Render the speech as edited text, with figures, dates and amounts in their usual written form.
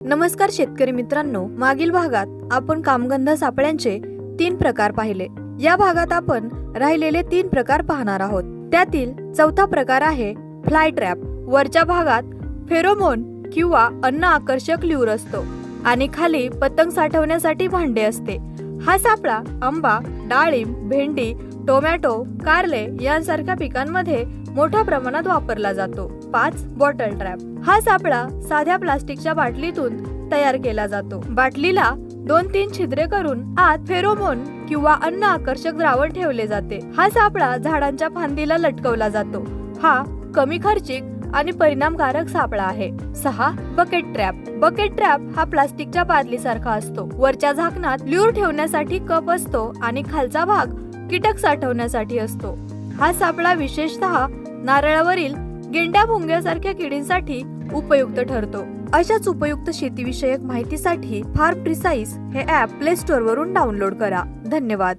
नमस्कार शेतकरी मित्रांनो, मागील भागात आपण कामगंध सापळ्यांचे 3 प्रकार पाहिले। या भागात आपण राहिलेले 3 प्रकार पाहणार आहोत। त्यातील चौथा प्रकार आहे फ्लाय ट्रॅप। वरच्या भागात फेरोमोन किंवा अन्न आकर्षक ल्यूर असतो आणि खाली पतंग साठवण्यासाठी भांडे असते। हा सापळा आंबा, डाळिंब, भेंडी, टोमॅटो, कारले यांसारख्या पिकांमध्ये मोठ्या प्रमाणात वापरला जातो। 5. Bottle trap. हा सापळा साध्या प्लास्टिकच्या बाटलीतून तयार केला जातो। बाटलीला 2-3 छिद्रे करून आत फेरोमोन किंवा अन्न आकर्षक द्रावण ठेवले जाते। हा सापळा झाडांच्या फांदीला लटकवला जातो। हा कमी खर्चिक आणि परिणामकारक सापळा आहे। 6. Bucket trap. बकेट ट्रॅप हा प्लास्टिकच्या बादलीसारखा असतो। वरच्या झाकणात ल्यूर ठेवण्यासाठी कप असतो आणि खालचा भाग कीटक साठवण्यासाठी असतो। हा सापळा विशेषतः नारळावरील गेंड्या भुंग्यासारख्या किडींसाठी उपयुक्त ठरतो। अशाच उपयुक्त शेतीविषयक माहितीसाठी फार्म प्रिसाइज हे ॲप प्ले स्टोअर वरून डाउनलोड करा। धन्यवाद।